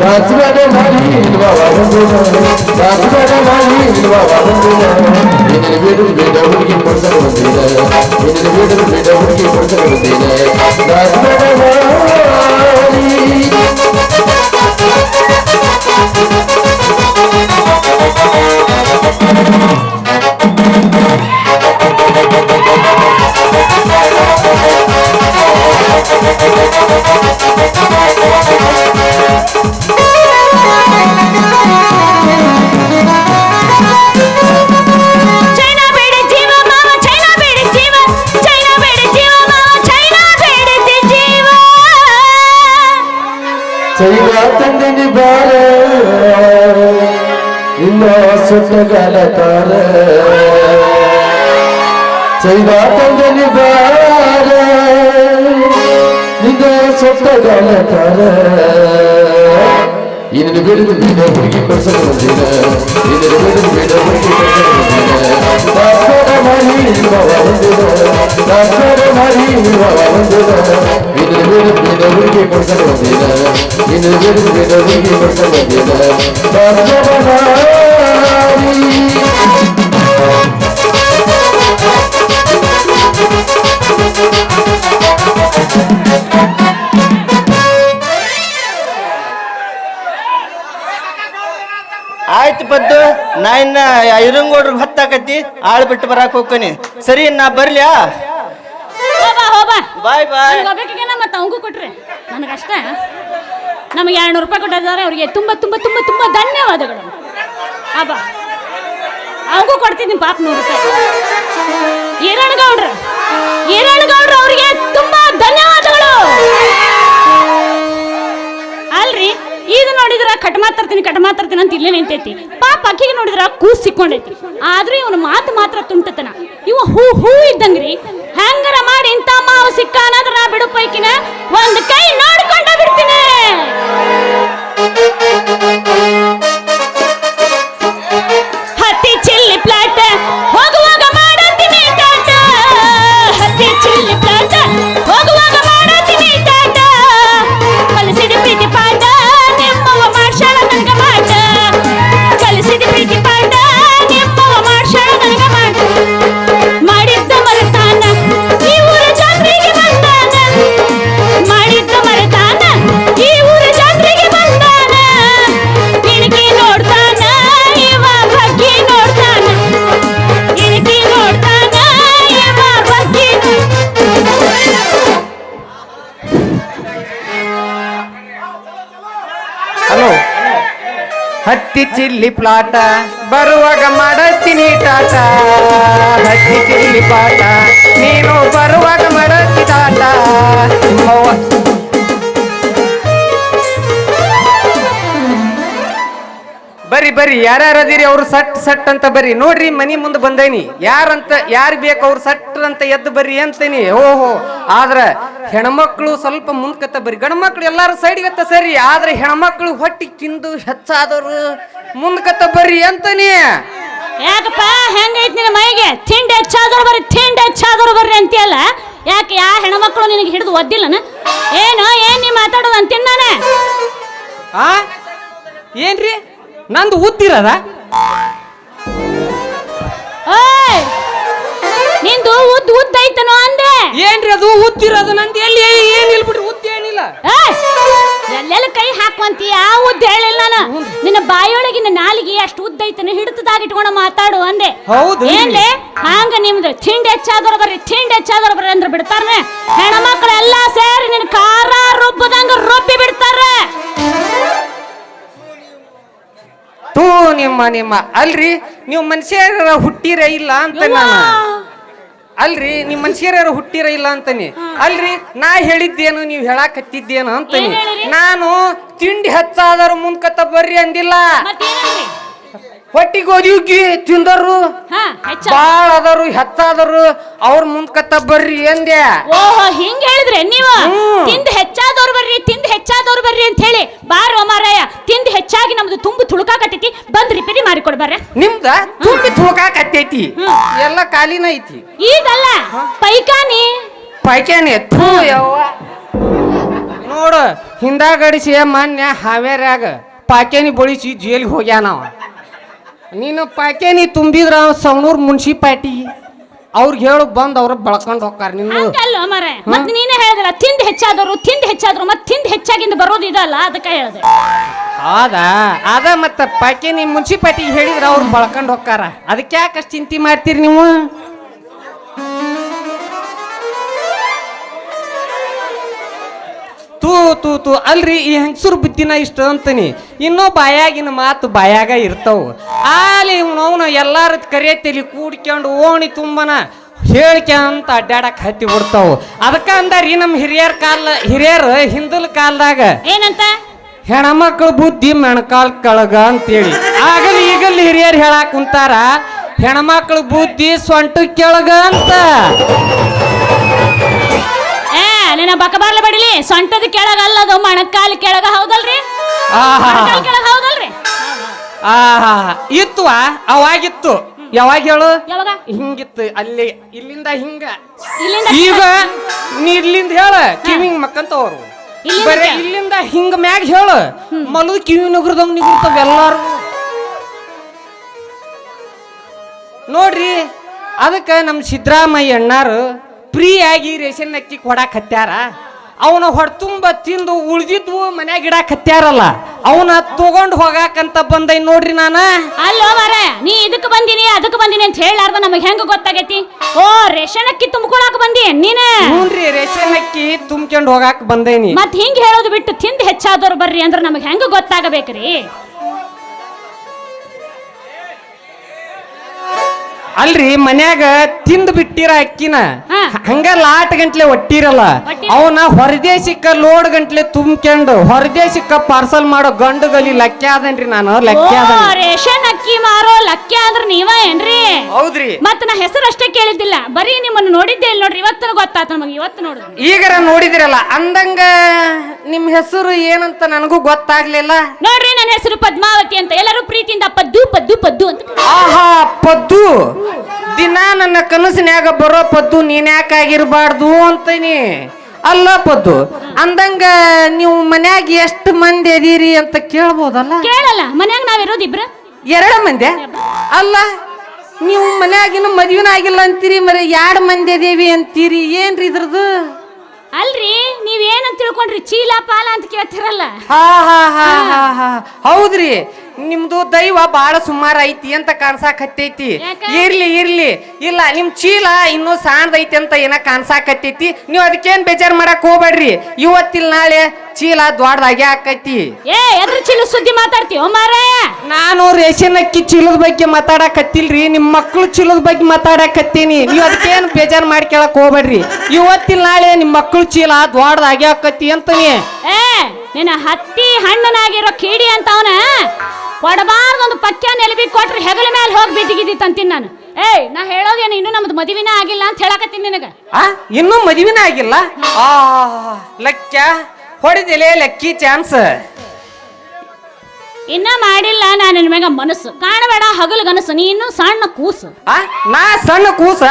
ನಾಚಬೇಡ ಮಾಡಿ ನಿಲ್ವಾವ ಬಂದಿನ ನಾಚಬೇಡ ಮಾಡಿ ನಿಲ್ವಾವ ಬಂದಿನ ನಿನ್ನ ಬೇಡ ಬೇಡ ಹುಡುಗಿ ಕೊಡ್ಸಲು ಬಂದಿನ ನಿನ್ನ ಬೇಡ ಬೇಡ ಹುಡುಗಿ ಕೊಡ್ಸಲು ಬಂದಿನ ನಾಚಬೇಡ ಮಾಡಿ ಚೈನಾ ಬೇಡ ಜೀವ ಮಾವ ಚೈನಾ ಬೇಡ ಜೀವ ಚೈನಾ ಬೇಡ ಜೀವ ಮಾವ ಚೈನಾ ಬೇಡ ಜೀವ ಚೈನಾ ತಂದಿನಿ ಬಾರ ನಿನ್ನ ಸುಟ್ಟಗಾಲ ತಾರ ಚೈನಾ ತಂದಿನಿ ಬಾರ ನಿನ್ನ ಸುಟ್ಟಗಾಲ ತಾರ ಇನ್ನು ಬಿಡಿದು ಬೇಡ ಹುಡುಗಿ ಕೊಡ್ಸಲು ಬಂದಿನ ಇನ್ನು ಬಿಡಿದು ಬೇಡ ಹುಡುಗಿ ಕೊಡ್ಸಲು ಬಂದಿನ ದಾಸರ ಮಾಡಿ ನಿಲ್ವಾವ ಬಂದಿನ ದಾಸರ ಮಾಡಿ ನಿಲ್ವಾವ ಬಂದಿನ ಇನ್ನು ಬಿಡಿದು ಬೇಡ ಹುಡುಗಿ ಕೊಡ್ಸಲು ಬಂದಿನ ಇನ್ನು ಬಿಡಿದು ಬೇಡ ಹುಡುಗಿ ಕೊಡ್ಸಲು ಬಂದಿನ ದಾಸರ ಮಾಡಿ ಆಯ್ತು ಪದ್ದು ನಾ ಇನ್ನ ಐರಂಗೋಡ್ರಿಗೆ ಹೊತ್ತಾಕತಿ ಆಳ್ ಬಿಟ್ಟು ಬರಾಕ್ ಹೋಗ್ತೀನಿ ಸರಿ ನಾ ಬರ್ಲ್ಯಾ ಹೋಬಾ ಬಾಯ್ ಬಾಯ್. ಹೋಗ್ಬೇಕೀಗ ಮತ್ತೆ ಅವಂಗೂ ಕೊಟ್ರಿ ನನಗಷ್ಟ ನಮಗೆ 200 ರೂಪಾಯಿ ಕೊಟ್ಟಿದ್ದಾರೆ. ಅವ್ರಿಗೆ ತುಂಬಾ ತುಂಬಾ ತುಂಬಾ ತುಂಬಾ ಧನ್ಯವಾದಗಳು. ಅಬ್ಬಾ ಅವಂಗೂ ಕೊಡ್ತೀನಿ ಪಾಪ 100 ರೂಪಾಯಿ. ಈರಣ್ಣಗೌಡ್ರು ಅವ್ರಿಗೆ ತುಂಬಾ ಧನ್ಯವಾದಗಳು. ಅಲ್ರಿ ಇದು ನೋಡಿದ್ರ ಕಟ್ ಮಾತಾಡ್ತೀನಿ ಅಂತ ಇಲ್ಲೇ ನಿಂತೈತಿ. ಪಾಪ ಅಕ್ಕಿಗೆ ನೋಡಿದ್ರ ಕೂಸ್ ಸಿಕ್ಕೊಂಡೈತಿ. ಆದ್ರೂ ಇವನು ಮಾತ್ರ ತುಂಟತನ. ಇವ ಹೂ ಇದ್ದಂಗ್ರಿ. ಹೆಂಗರ ಮಾಡಿ ಇಂಥ ಮಾವು ಸಿಕ್ಕ ಅನ್ನೋದ್ರ ನಾ ಬಿಡು ಪೈಕಿನ ಒಂದು ಕೈ ನೋಡ್ಕೊಂಡ ಬಿಡ್ತೀನಿ. ಹತ್ತಿ ಚಿಲ್ಲಿ ಪ್ಲಾಟ್ ಹೋಗುವಾಗ ಮಾಡತ್ತೀನಿ ಟಾಟ. ಹತ್ತಿ ಚಿಲ್ಲಿ ಪ್ಲಾಟ್ ಹೋಗುವಾಗ ಮಾಡತ್ತೀನಿ ಟಾಟ. ಕಲಿಸಿದ ಪ್ರೀತಿ ಪಾಠ ನಿಮ್ಮವ ಮಾಡ್ಸಾಳ ನನಗ ಮಾಟ. ಕಲಿಸಿದ ಪ್ರೀತಿ ಪಾಠ ನಿಮ್ಮವ ಮಾಡ್ಸಾಳ ನನಗ ಮಾಟ. ಮಾಡಿದ್ದ ಮರೆತಾನ ಈ ಊರ ಜಾತ್ರೆಗೆ ಬಂದಾನ. ಮಾಡಿದ್ದ ಮರೆತಾನ ಈ ಊರ ಜಾತ್ರೆಗೆ ಬಂದಾನ. ಇಣಕಿ ನೋಡ್ತಾನ ಇವ ಬಗ್ಗಿ ನೋಡ್ತಾನ. ಇಣಕಿ ನೋಡ್ತಾನ ಇವ ಬಗ್ಗಿ. ಹಲೋ, ಹತ್ತಿ ಚಿಲ್ಲಿ ಪ್ಲಾಟ ಬರುವಾಗ ಮಾಡತ್ತೀನಿ ಟಾಟ. ಹತ್ತಿ ಚಿಲ್ಲಿ ಪ್ಲಾಟ ನೀನು ಬರುವಾಗ ಮಾಡತ್ತಿ ಟಾಟ. ಬರ್ರಿ ಯಾರ್ಯಾರದಿರಿ ಅವ್ರು ಸಟ್ ಅಂತ ಬರ್ರಿ. ನೋಡ್ರಿ ಮನಿ ಮುಂದೆ ಬಂದೇನಿ. ಯಾರು ಬೇಕು ಅವ್ರು ಸಟ್ ಅಂತ ಎದ್ದು ಬರ್ರಿ ಅಂತೀನಿ. ಓಹೋ, ಆದ್ರ ಹೆಣ್ಮಕ್ಳು ಸ್ವಲ್ಪ ಮುಂದ್ಕತ್ತ ಬರ್ರಿ. ಗಂಡ್ಮಕ್ಳು ಎಲ್ಲಾರು ಸೈಡ್ಗತ್ತ ಸರಿ, ಆದ್ರೆ ಹೆಣ್ಮಕ್ಳು ಹೊಟ್ಟಿ ತಿಂದು ಹೆಚ್ಚಾದವ್ರು ಮುಂದ್ಕತ್ತ ಬರ್ರಿ ಅಂತಾನೆ. ಯಾಕಪ್ಪ ಹೆಂಗೈತಿ ನಿನ್ನ ಮೈಗೆ? ತಿಂಡಿ ಹೆಚ್ಚಾದವ್ರು ಬರ್ರಿ ಅಂತೀಯಲ್ಲ. ಯಾಕೆ ಹೆಣ್ಮಕ್ಳು ನಿನಗೆ ಹಿಡಿದು ಒದ್ದಿಲ್ಲನ? ಏನ್ ನೀ ಮಾತಾಡೋದು ಅಂತೀನಿ ನಾನೇ. ಆ ಏನ್ರಿ ನಂದು ಉದ್ದಿರದ? ನಿಂದು ಉದ್ದ ಐತನೋ ಅಂದೆ. ಏನ್ರಿ ಅದು ಉದ್ದಿರೋದು? ನಂದು ಎಲ್ಲಿ ಏನಿಲ್ಲ ಬಿಡ್ರಿ, ಉದ್ದ ಏನಿಲ್ಲ. ಎಲ್ಲೆಲ್ಲ ಕೈ ಹಾಕುವಂತೀಯ? ಉದ್ದ ಹೇಳಿಲ್ಲ ನಾನು. ನಿನ್ನ ಬಾಯೊಳಗಿನ ನಾಲಿಗೆ ಅಷ್ಟು ಉದ್ದ ಐತನ ಹಿಡಿತದಾಗ ಇಟ್ಕೊಂಡ ಮಾತಾಡು ಅಂದೆ. ಹೌದು ಏನ್ಲೆ ಹಂಗ ನಿಮ್ದು ತಿಂಡಿ ಹೆಚ್ಚಾದವ್ರು ಬರ್ರಿ ಅಂದ್ರೆ ಬಿಡ್ತಾರ. ಹೆಣ್ಮಕ್ಳೆಲ್ಲ ಸೇರಿ ನಿನ್ನ ಖಾರ ರುಬ್ಬದಂಗ ರುಬ್ಬಿ ಬಿಡ್ತಾರ. ತೂ ನಿಮ್ಮ ಅಲ್ರಿ, ನೀವು ಮನುಷ್ಯರ ಹುಟ್ಟಿರ ಇಲ್ಲ ಅಂತ ನಾನು. ಅಲ್ರಿ, ನಿಮ್ ಮನುಷ್ಯರ ಹುಟ್ಟಿರ ಇಲ್ಲ ಅಂತಾನೆ. ಅಲ್ರಿ, ನಾ ಹೇಳಿದ್ದೇನು ನೀವು ಹೇಳಾಕತ್ತಿದ್ದೇನು ಅಂತಾನೆ. ನಾನು ತಿಂಡಿ ಹೆಚ್ಚಾದರು ಮುಂದ್ಕತ್ತ ಬರ್ರಿ ಅಂದಿಲ್ಲ. ಹೊಟ್ಟಿಗೆ ಓದಿವ್ಗಿ ತಿಂದರು ಬಾಳ ಅದಾರು ಹೆಚ್ಚಾದರು ಅವ್ರ ಮುಂದ್ಕತ್ತ ಬರ್ರಿ ಅಂದೆ. ಓಹೋ, ಹಿಂಗ ಹೇಳಿದ್ರೆ ನೀವು ತಿಂದು ಹೆಚ್ಚಾದವ್ರು ಬರ್ರಿ ಅಂತ ಹೇಳಿ ಬಾರೋ ಮಾರಾಯ. ತಿಂದು ಹೆಚ್ಚಾಗಿ ನಮ್ದು ತುಂಬು ತುಳುಕಾಕತ್ತೈತಿ, ಬಂದ್ ರಿಪೇರಿ ಮಾಡಿಕೊಡ್ಬಾರ. ನಿಮ್ದ ತುಂಬಿ ತುಳುಕಾಕತ್ತೈತಿ, ಎಲ್ಲ ಖಾಲಿನ ಐತಿ. ಈಗಲ್ಲ ಪೈಕಾನಿ ನೋಡು. ಹಿಂದಾಗಡಿಸಿ ಮಾನ್ಯ ಹಾವೇರ್ಯಾಗ ಪಾಕ್ಯಾನಿ ಬಳಿಸಿ ಜೈಲಿಗೆ ಹೋಗ್ಯಾನವ. ನೀನು ಪಾಕ್ಯಾನಿ ತುಂಬಿದ್ರ ಸವಣೂರ್ ಮುನ್ಸಿಪಾಲ್ಟಿ ಅವ್ರಿಗೆ ಹೇಳು ಬಂದ್ ಅವ್ರ ಬೆಳ್ಕೊಂಡು ಹೋಗ್ತಾರ. ಮತ್ತೆ ನೀನೇ ಹೇಳಿದ್ರ ತಿಂದು ಹೆಚ್ಚಾದ್ರು ಮತ್ತೆ ತಿಂದು ಹೆಚ್ಚಾಗಿಂದ ಬರೋದು ಇದಲ್ಲ, ಅದಕ್ಕೆ ಹೇಳಿದೆ. ಅದ ಮತ್ತ ಪಾಕ್ಯಾನಿ ಮುನ್ಸಿಪಾಲ್ಟಿ ಹೇಳಿದ್ರ ಅವ್ರು ಬೆಳ್ಕೊಂಡು ಹೋಗ್ತಾರ. ಅದಕ್ಕೆ ಯಾಕಷ್ಟು ಚಿಂತೆ ಮಾಡ್ತೀರಿ ನೀವು? ತೂ ಅಲ್ರಿ, ಈ ಹೆಂಗಸರು ಬುದ್ಧಿನ ಇಷ್ಟ ಅಂತಾನೆ. ಇನ್ನೂ ಬಾಯಾಗಿನ ಮಾತು ಬಾಯಾಗ ಇರ್ತಾವ. ಅಲ್ಲಿ ಅವನು ಎಲ್ಲಾರ ಕರಿಯತ್ತಲಿ ಕೂಡ್ಕೊಂಡು ಓಣಿ ತುಂಬನ ಹೇಳ್ಕ್ಯಂತ ಅಡ್ಡಾಡಕ್ ಹತ್ತಿ ಬಿಡ್ತಾವ. ಅದಕ್ಕ ಅಂದಾರಿ ನಮ್ಮ ಹಿರಿಯರು ಹಿಂದಲ ಕಾಲದಾಗ ಏನಂತ? ಹೆಣ್ಮಕ್ಳ ಬುದ್ಧಿ ಮೆಣಕಾಲ್ ಕಳಗ ಅಂತೇಳಿ. ಆಗಲಿ ಈಗಲ್ಲಿ ಹಿರಿಯರು ಹೇಳಾಕ್ ಕುಂತಾರ ಹೆಣ್ಮಕ್ಳ ಬುದ್ಧಿ ಸೊಂಟ ಕೆಳಗ ಅಂತ. ನಿನ್ನ ಬಕಬಾರ್ಲ ಬಡಿಲಿ, ಸೊಂಟದ ಕೆಳಗ ಅಲ್ಲದು ಮಣಕಾಲ ಕೆಳಗ. ಹೌದಲ್ರಿ? ಹೌದಲ್ರಿ? ಇತ್ತು ಅವಾಗಿತ್ತು. ಯಾವಾಗ ಹೇಳು? ಯಾವಾಗ ಹಿಂಗಿತ್ತು ಅಲ್ಲಿ, ಇಲ್ಲಿಂದ ಹಿಂಗ. ಈಗ ನೀ ಇಲ್ಲಿಂದ ಹೇಳ ಕಿವಿಂಗ್ ಮಕ್ಕಂತವ್ರು ಬರೇ ಇಲ್ಲಿಂದ ಹಿಂಗ ಮ್ಯಾಗ ಹೇಳು ಮಲದು ಕಿವಿ ನಗರದಂಗ ನಿಗುತ್ತವ ಎಲ್ಲಾರು. ನೋಡ್ರಿ, ಅದಕ್ಕೆ ನಮ್ಮ ಸಿದ್ದರಾಮಯ್ಯ ಅಣ್ಣಾರು ಫ್ರೀ ಆಗಿ ರೇಷನ್ ಅಕ್ಕಿ ಕೊಡಾಕ್ ಹತ್ಯಾರ. ಅವನ ಹೊಡ್ತುಂಬ ತಿಂದು ಉಳ್ದಿದ್ವು ಮನ್ಯಾಗ ಇಡಾಕ್ ಹತ್ಯಾರಲ್ಲ ಅವನ ತಗೊಂಡ್ ಹೋಗಾಕಂತ ಬಂದೈ ನೋಡ್ರಿ ನಾನ. ಅಲ್ಲೋ ಮಾರ, ನೀ ಇದಕ್ಕೆ ಬಂದಿನಿ ಅದಕ್ಕೆ ಬಂದಿನಿ ಅಂತ ಹೇಳಾರ್ದ ನಮಗ್ ಹೆಂಗ ಗೊತ್ತಾಗೈತಿ? ಓ, ರೇಷನ್ ಅಕ್ಕಿ ತುಂಬಿಕೊಳಕ್ ಬಂದಿ ನೀನ? ಹ್ಞೂನ್ರಿ, ರೇಷನ್ ಅಕ್ಕಿ ತುಂಬ್ಕೊಂಡ್ ಹೋಗಾಕ್ ಬಂದೇನಿ. ಮತ್ ಹಿಂಗ್ ಹೇಳೋದು ಬಿಟ್ಟು ತಿಂದ್ ಹೆಚ್ಚಾದವ್ರು ಬರ್ರಿ ಅಂದ್ರ ನಮಗ್ ಹೆಂಗ ಗೊತ್ತಾಗಬೇಕ್ರಿ? ಅಲ್ರಿ, ಮನ್ಯಾಗ ತಿಂದು ಬಿಟ್ಟಿರ ಅಕ್ಕಿನ ಹಾ. ಹಂಗ ಲಾಟ್ ಗಂಟ್ಲೆ ಒಟ್ಟಿರಲ್ಲ ಅವನ ಹೊರದೇಶಕ್ಕ ಲೋಡ್ ಗಂಟ್ಲೆ ತುಂಬ್ಕೊಂಡು ಹೊರದೇಶಕ್ಕ ಪಾರ್ಸಲ್ ಮಾಡೋ ಗಂಡು ಗಲಿ ಲಕ್ಕೆ ಆದನ್ರಿ ನಾನು. ಲಕ್ಕೆ ಓ, ಆದನ್ರಿ. ರೇಷನ್ ಅಕ್ಕಿ ಮಾರೋ ಲಕ್ಕೆ ಅಂದ್ರ ನೀವ ಏನ್ರಿ? ಹೌದ್ರಿ. ಮತ್ ನಾ ಹೆಸರು ಅಷ್ಟೇ ಕೇಳಿದ್ದಿಲ್ಲ, ಬರೀ ನಿಮ್ಮನ್ನು ನೋಡಿದ್ದೆ ಇಲ್ಲ ನೋಡ್ರಿ. ಇವತ್ತು ಗೊತ್ತಾತ ನಮಗೆ, ಇವತ್ತು ನೋಡಿದ್ರಿ. ಈಗರ ನೋಡಿದಿರಲ್ಲ ಅಂದಂಗ ನಿಮ್ ಹೆಸರು ಏನಂತ ನನಗೂ ಗೊತ್ತಾಗ್ಲಿಲ್ಲ ನೋಡ್ರಿ. ನನ್ನ ಹೆಸರು ಪದ್ಮಾವತಿ ಅಂತ, ಎಲ್ಲರೂ ಪ್ರೀತಿಯಿಂದ ಪದ್ದು ಪದ್ದು ಪದ್ದು ಅಂತ. ಆಹಾ, ಪದ್ದು. ದಿನ ನನ್ನ ಕನಸಿನ್ಯಾಗ ಬರೋ ಪದ್ದು ನೀನ್ಯಾಕಾಗಿರ್ಬಾರ್ದು ಅಂತೀನಿ. ಅಲ್ಲ ಪದ್ದು, ಅಂದಂಗ ನೀವು ಮನ್ಯಾಗ ಎಷ್ಟು ಮಂದಿ ಅದೀರಿ ಅಂತ ಕೇಳ್ಬೋದಲ್ಲ? ಕೇಳಲ್ಲ, ಮನ್ಯಾಗ ನಾವಿರೋದು ಇಬ್ರ. 2 ಮಂದಿ? ಅಲ್ಲ, ನೀವು ಮನ್ಯಾಗಿನ ಮದ್ವಿನ ಆಗಿಲ್ಲ ಅಂತೀರಿ, ಮರೆ 2 ಮಂದಿ ಅದೇವಿ ಅಂತೀರಿ, ಏನ್ರಿ ಇದ್ರದ್ದು? ಅಲ್ರಿ, ನೀವ್ ಏನಂತ ತಿಳ್ಕೊಂಡ್ರಿ? ಚೀಲ ಪಾಲ ಅಂತ ಕೇಳ್ತಿರಲ್ಲ. ಹಾ ಹಾ ಹಾ ಹಾ ಹಾ ಹೌದ್ರಿ. ನಿಮ್ದು ದೈವ ಬಾಳ ಸುಮಾರು ಐತಿ ಅಂತ ಕಾಣ್ಸಾಕತ್ತೈತಿ. ಯಾಕ? ಇರ್ಲಿ ಇರ್ಲಿ, ಇಲ್ಲ ನಿಮ್ ಚೀಲ ಇನ್ನೂ ಸಾಣದೈತಿ ಅಂತ ಏನ ಕಾಣ್ಸಾಕತ್ತೈತಿ. ನೀವು ಅದಕ್ಕೇನ್ ಬೇಜಾರ್ ಮಾಡಕ್ ಹೋಗ್ಬೇಡ್ರಿ. ಇವತ್ತಿಲ್ ನಾಳೆ ಚೀಲ ದೊಡ್ಡದಾಗೆ ಆಕೈತಿ. ಏ, ಎದ್ರ ಚೀಲ ಸುದ್ದಿ ಮಾತಾಡ್ತೀವ ಮಾರಾಯ? ನಾನು ರೇಷನ್ ಅಕ್ಕಿ ಚೀಲದ ಬಗ್ಗೆ ಮಾತಾಡಕತ್ತಿಲ್ರಿ, ನಿಮ್ ಮಕ್ಳು ಚೀಲದ ಬಗ್ಗೆ ಮಾತಾಡಕತ್ತೀನಿ. ನೀವು ಅದಕ್ಕೇನ್ ಬೇಜಾರ್ ಮಾಡ್ಕೊಳಕ್ ಹೋಗ್ಬೇಡ್ರಿ. ಇವತ್ತಿಲ್ ನಾಳೆ ನಿಮ್ ಮಕ್ಳು ಚೀಲ ದೊಡ್ಡದಾಗೆ ಆಕೈತಿ ಅಂತಾನೆ. ಏ, ನಿನ್ನ ಹತ್ತಿ ಹಣ್ಣನಾಗಿರೋ ಕೀಡಿ ಅಂತವನ ಕೊಡಬಾರ್ದೊಂದು ಪಕ್ಯ ನೆಲಬಿ ಕೊಟ್ರೆ ಹೆಗಲ ಮೇಲೆ ಹೋಗಿ ಬಿದ್ದಿಗಿದ್ದಿತ್ತಂತೀನಿ ನಾನು. ಏಯ್, ನಾ ಹೇಳೋದೇನು, ಇನ್ನು ನಮ್ದು ಮದುವಿನ ಆಗಿಲ್ಲ ಅಂತ ಹೇಳಕತ್ತೀನಿ ನಿನಗ. ಇನ್ನೂ ಮದುವಿನ ಆಗಿಲ್ಲ? ಆ ಲಕ್ಕ ಹೊಡೆದಿಲೆ ಲಕ್ಕಿ ಚಾನ್ಸ್. ಇನ್ನ ಮಾಡಿಲ್ಲ ನಾನು ನಿನ್ ಮ್ಯಾಗ ಮನಸ್ಸು ಕಾಣಬೇಡ, ಹಗಲು ಗನಸು. ನೀ ಇನ್ನು ಸಣ್ಣ ಕೂಸು. ನಾ ಸಣ್ಣ ಕೂಸ?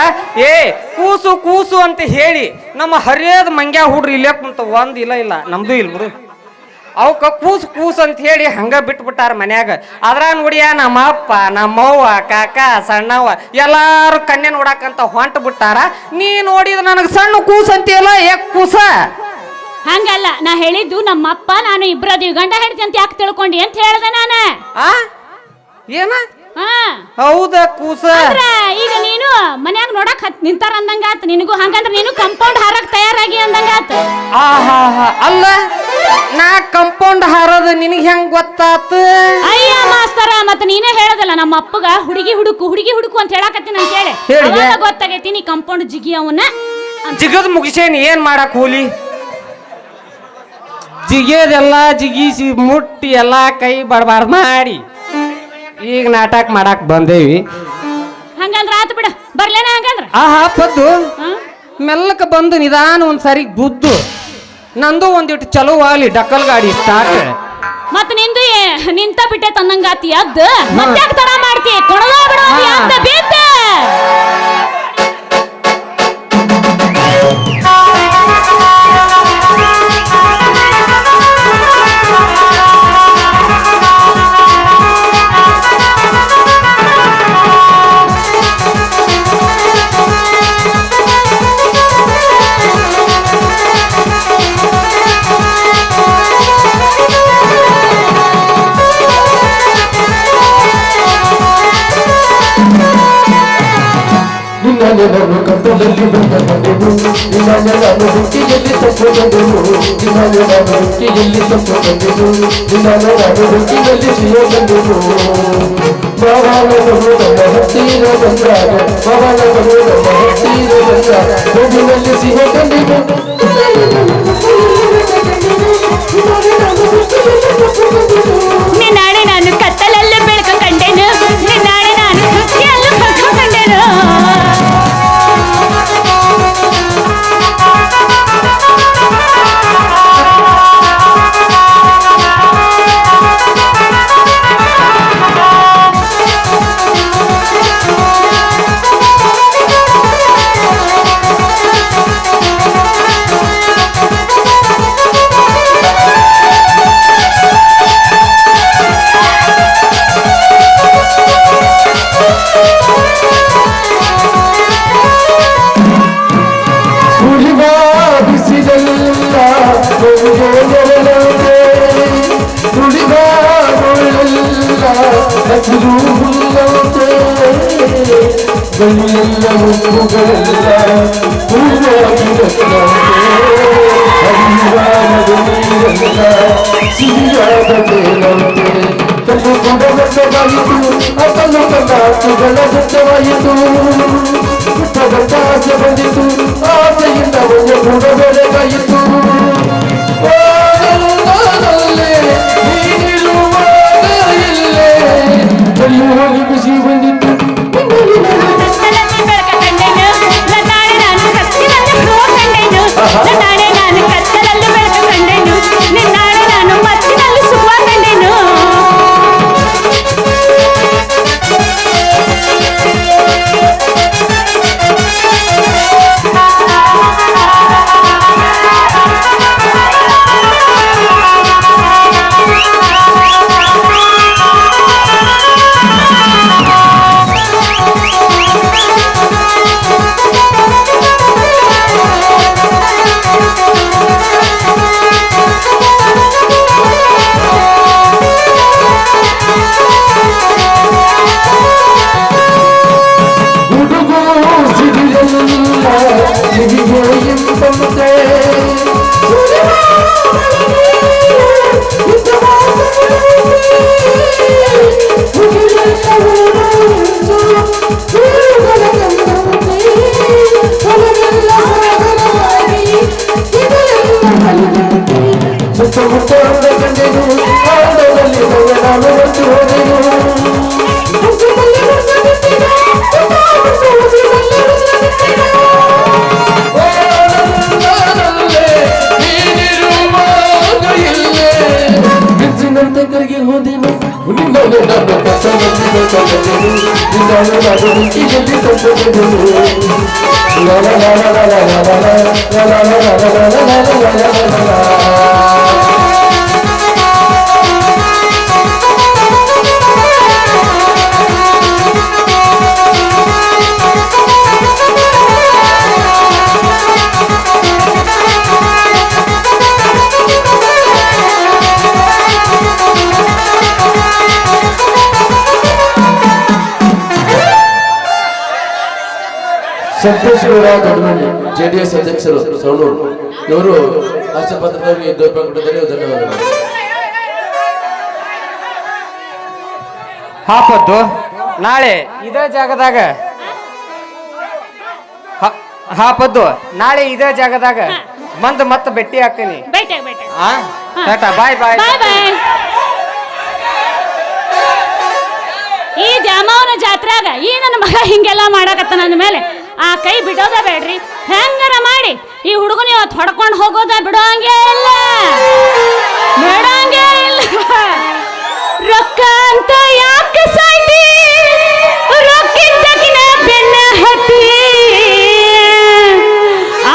ಏ, ಕೂಸು ಕೂಸು ಅಂತ ಹೇಳಿ ನಮ್ಮ ಹರಿಯದ ಮಂಗ್ಯ ಹುಡ್ರಿ ಇಲ್ಲೇ ಕುಂತ ಒಂದ್ ಇಲ್ಲ ನಮ್ದು ಇಲ್ಲ ಬಿಡು. ಅವಕ್ಕ ಕೂಸು ಕೂಸು ಅಂತ ಹೇಳಿ ಹಂಗ ಬಿಟ್ಬಿಟ್ಟಾರ ಮನ್ಯಾಗ. ಅದ್ರ ನೋಡಿಯ ನಮ್ಮ ಅಪ್ಪ, ನಮ್ಮವ್ವ, ಕಾಕ, ಸಣ್ಣವ್ವ ಎಲ್ಲಾರು ಕನ್ಯೆ ನೋಡಾಕಂತ ಹೊಂಟ ಬಿಟ್ಟಾರ. ನೀ ನೋಡಿದ ನನಗ ಸಣ್ಣ ಕೂಸು ಅಂತೀಯಲ್ಲ, ಯಾಕೆ ಕೂಸ? ಹಂಗಲ್ಲ, ನಾ ಹೇಳಿದ್ದು ನಮ್ಮಪ್ಪ ನಾನು ಇಬ್ರದೀವಿ, ಗಂಡ ಹೆಂಡತಿ ಅಂತ ಯಾಕೆ ತಿಳ್ಕೊಂಡಿ ಅಂತ ಹೇಳ್ದೆ ನಾನು. ಏನ? ಹಾ, ಹೌದ ಕೂಸ? ಈಗ ನೀನು ಮನ್ಯಾಗ ನೋಡಕ್ ನಿಂತಾರ ಅಂದಂಗಾತ ನಿನಗೂ. ಹಂಗಂದ್ರ ನೀನು ಕಂಪೌಂಡ್ ಹಾರಕ್ ತಯಾರಾಗಿ ಅಂದಂಗಾತ. ಅಲ್ಲ, ನಾ ಕಂಪೌಂಡ್ ಹಾರೋದು ನಿನಗೆ ಹೆಂಗ್ ಗೊತ್ತಾತು? ಅಯ್ಯ ಮಾಸ್ತರ, ಮತ್ತ ನೀನೇ ಹೇಳದಲ್ಲ ನಮ್ಮ ಅಪ್ಪಗ ಹುಡುಗಿ ಹುಡುಕು ಅಂತ ಹೇಳಕತ್ತೀನಿ ಅಂತ ಹೇಳಿ. ಅವಾಗ ಗೊತ್ತಾಗೈತಿ ನೀ ಕಂಪೌಂಡ್ ಜಿಗಿ ಅವನ್ನ ಜಿಗದ್ ಮುಗಿಸೇನಿ. ಏನ್ ಮಾಡಕ್ ಹೋಲಿ? ಜಿಗಿಯೋದೆಲ್ಲ ಜಿಗಿಸಿ ಮುಟ್ಟಿ ಎಲ್ಲ ಕೈ ಬಡಬಾರ್ದು ಮಾಡಿ ಈಗ ನಾಟಕ ಮಾಡಕ್ ಬಂದೇವಿ. ಹಂಗಂದ್ರ ಆತು ಬಿಡ, ಬರ್ಲೇನ ಹಂಗಂದ್ರ? ಪದ್ದು ಮೆಲ್ಲಕ ಬಂದು ನಿಧಾನ ಒಂದ್ಸರಿ ಗುದ್ದು ನಂದು ಒಂದಿಟ್ಟು ಚಲೋ ಆಗ್ಲಿ ಡಕ್ಕಲ್ ಗಾಡಿ ಸ್ಟಾರ್ಟ್. ಮತ್ತ ನಿಂದು ನಿಂತ ಬಿಟ್ಟೆ ತನ್ನಂಗಾತಿ ಅದ್ದ ಮತ್ತ್ಯಾಕ ತರ ಮಾಡ್ತಿ? ಕೊಡಲ ಬಿಡೋದು ಅದ್ದ ಬೇತ. ನಾನು ಕಂಪದಲ್ಲಿ ಬಂದ ಬಂದೆನು, ನಾನು ಹುಟ್ಟಿಯಲ್ಲಿ ತಪ್ಪು ಬಂದೆನು, ನಾನು ಹುಟ್ಟಿಯಲ್ಲಿ ತಪ್ಪು ಬಂದೆನು, ನಾನು ಹುಟ್ಟಿನಲ್ಲಿ ಸಿಹಿ ಬಂದೆನು. ಬಾಬಾನವರು ನಮ್ಮ ಹತ್ತಿರ ಬಂದಾಗ, ಬಾಬಾನವರು ನಮ್ಮ ಹತ್ತಿರ ಬಂದಾಗ ಹೋಗಿನಲ್ಲಿ ಸಿಹಿ ಬಂದೆನು. ನಿನ್ನಾಳೆ ನಾನು ಕತ್ತಲಲ್ಲಿ ಬೆಳಕು ಕಂಡೆನು, ನಿನ್ನಾಳೆ ನಾನು ಕೃತಿಯಲ್ಲೂ ಬೆಳಕು ಕಂಡೆನು. ನೆರಳಂತೆ ನುಡಿದ ಮುಳ್ಳೆಲ್ಲ ಹಸಿರು ಹುಲ್ಲಂತೆ ಬಳಿಯೆಲ್ಲ ಮುಪ್ಪುಗಳೆಲ್ಲ ಹೂವಾಗಿ ಹರಿವಾನದ ನೀರೆಲ್ಲ ಸಿಹಿಯಾದ ತೇಲಂತೆ ಕಲ್ಲು ಕೂಡ ದಟ್ಟವಾಯಿತು ಆ ಕಲ್ಲು ಕಲ್ಲಾಸುಗಳ ದಟ್ಟವಾಯಿತು ಪುಟ್ಟದಟ್ಟ ಆಸೆ ಬಂದಿತು ಆಸೆಯಿಂದ ಒಂದು ಕೂಡ ಬೆಳೆಗಾಯಿತು ನೀನಿರುವಾಗ ಇಲ್ಲೇ ಕಲ್ಲು ಹೋಗಿ ಖುಷಿ ಬಂದಿತ್ತು ಸುತ್ತಮುತ್ತ ಕಂಡೆನು ಆಟದಲ್ಲಿ ನಾನು ಬಂದು ಹೋದೆನು ಮೆಚ್ಚಿನಂತೆ ಕರಿಗೆ ಹೋದೆನು ನಿನ್ನನ್ನು ನಾನು ಕಸವನ್ನು ತಂದೆನು ನಿನ್ನನ್ನು ನಾನು ರುಚಿಯಲ್ಲಿ ತಂದೆನು ಸಂತೋಷ್ ಗೌಡ ದೊಡ್ಡಮನಿ ಜೆಡಿಎಸ್ ಅಧ್ಯಕ್ಷರು ಸವಣೂರು ಇವರು ಹಸ್ತಪತ್ರದಲ್ಲಿ ರೂಪಾಯಿ ಕೊಟ್ಟಿದ್ದಾರೆ ಧನ್ಯವಾದಗಳು. ಹಾಪದ್ದು ನಾಳೆ ಇದೇ ಜಾಗದಾಗ ಹಾಪದ್ದು ನಾಳೆ ಇದೇ ಜಾಗದಾಗ ಬಂದು ಮತ್ತೆ ಭೇಟಿ ಆಗ್ತೀನಿ. ಟಾಟಾ ಬಾಯ್ ಬಾಯ್. ಈ ದ್ಯಾಮವ್ವನ ಜಾತ್ರೆಯಾಗ ಈ ನನ್ನ ಮಗ ಹಿಂಗೆಲ್ಲ ಮಾಡಕತ್ತ ನನ್ನ ಮೇಲೆ ಆ ಕೈ ಬಿಡೋದ ಬೇಡ್ರಿ. ಹೆಂಗಾರ ಮಾಡಿ ಈ ಹುಡುಗನ ಇವತ್ತು ಹೊಡ್ಕೊಂಡು ಹೋಗೋದ ಬಿಡೋಂಗೆ ಇಲ್ಲ, ಬಿಡೋಂಗೆ ಇಲ್ಲ. ರೊಕ್ಕ ಅಂತ ಯಾಕೆ ಸಾಯ್ತಿ, ರೊಕ್ಕಿದ್ದಕಿನ ಬೆನ್ನ ಹತ್ತಿ.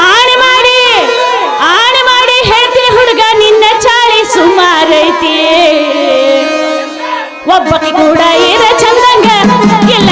ಆಣೆ ಮಾಡಿ ಹೇಳ್ತೀನಿ ಹುಡುಗ ನಿನ್ನ ಚಾಳಿ ಸುಮಾರೈತಿ. ಒಬ್ಬಕ್ಕೆ ಕೂಡ ಇರ ಚಂದಂಗ ಇಲ್ಲ